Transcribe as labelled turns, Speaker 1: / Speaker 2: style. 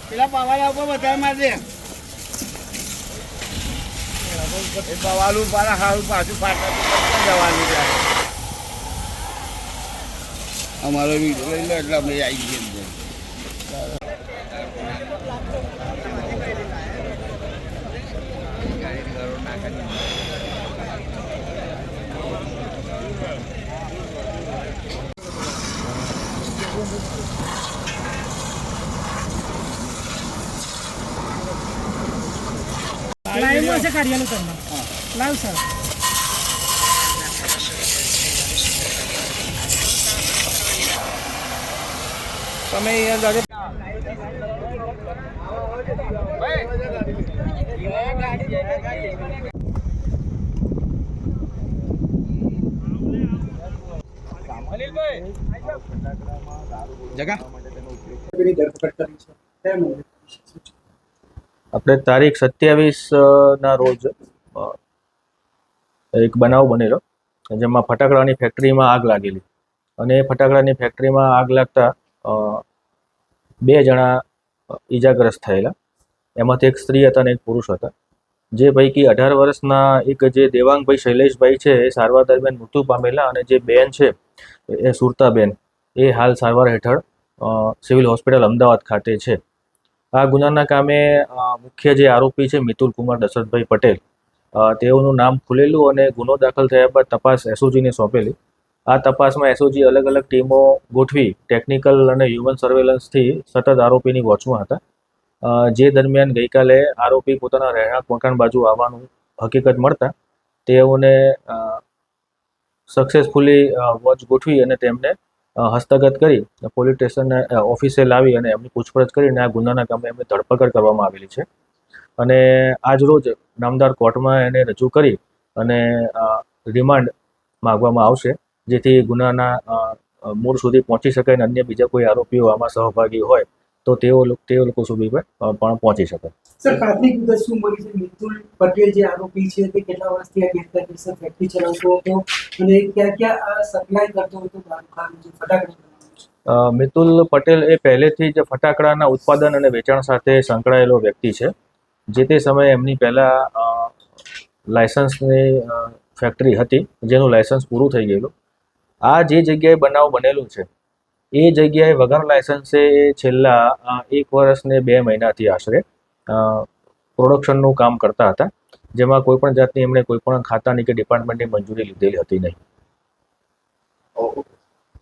Speaker 1: પેલા પવાલા ઉપર વધારે માર દે પવાલું પારા હારું પાછું ફાટા જવાનું જાય અમારો વિડીયો લઈ લો એટલે અમે આવી જઈએ
Speaker 2: लाइव में से कार्यालय करना लाइव सर
Speaker 1: તમે અહીંયા જાજો જગા
Speaker 3: આપણે તારીખ 27 રોજ એક બનાવ બનેલો જેમાં ફટાકડાની ફેક્ટરીમાં આગ લાગેલી અને ફટાકડાની ફેક્ટરીમાં આગ લાગતા 2 જણા ઈજાગ્રસ્ત થયેલા. એમાંથી એક સ્ત્રી હતા અને એક પુરુષ હતા. જે પૈકી 18 વર્ષના એક જે દેવાંગભાઈ શૈલેષભાઈ છે એ સારવાર દરમિયાન મૃત્યુ પામેલા અને જે બેન છે એ સુરતાબેન એ હાલ સારવાર હેઠળ સિવિલ હોસ્પિટલ અમદાવાદ ખાતે છે. આ ગુનાના કામે મુખ્ય જે આરોપી છે મિતુલ કુમાર દશરથભાઈ પટેલ તેઓનું નામ ખુલેલું અને ગુનો દાખલ થયા બાદ તપાસ એસઓજીને સોંપેલી. આ તપાસમાં એસઓજી અલગ અલગ ટીમો ગોઠવી ટેકનિકલ અને હ્યુમન સર્વેલન્સથી સતત આરોપીની વોચમાં હતા. જે દરમિયાન ગઈકાલે આરોપી પોતાના રહેણાંક મકાન બાજુ આવવાનું હકીકત મળતા તેઓને સક્સેસફુલી વોચ ગોઠવી અને તેમને હસ્તગત કરી પોલીસ સ્ટેશન ઓફિસે લાવી અને એમની પૂછપરછ કરીને આ ગુનાના કામે એમની ધરપકડ કરવામાં આવેલી છે. અને આજરોજ નામદાર કોર્ટમાં એને રજૂ કરી અને રિમાન્ડ માગવામાં આવશે, જેથી ગુનાના મૂળ સુધી પહોંચી શકાય અને અન્ય બીજા કોઈ આરોપીઓ આમાં સહભાગી હોય તો તેઓ લોકો સુધી પણ પહોંચી શકે.
Speaker 2: સર, પ્રાથમિક વિગત શું મળી છે? મિતુલ પટેલ જે આરોપી છે તે કેટલા વર્ષથી આ ગેરકાયદેસર ફેક્ટરી ચલાવતો હતો અને ક્યાં આ સપ્લાય કરતો હતો ફટાકડા?
Speaker 3: મિતુલ પટેલ એ પહેલેથી જ ફટાકડાના ઉત્પાદન અને વેચાણ સાથે સંકળાયેલો વ્યક્તિ છે. જે તે સમયે એમની પહેલાં લાયસન્સની ફેક્ટરી હતી જેનું લાયસન્સ પૂરું થઈ ગયેલું. આ જે જગ્યાએ બનાવ બનેલું છે એ જગ્યાએ વગર લાયસન્સે છેલ્લા 1 વર્ષ ને 2 મહિનાથી આશરે પ્રોડક્શનનું કામ કરતા હતા, જેમાં કોઈપણ જાતની એમણે કોઈપણ ખાતાની કે ડિપાર્ટમેન્ટની મંજૂરી લીધેલી હતી નહીં.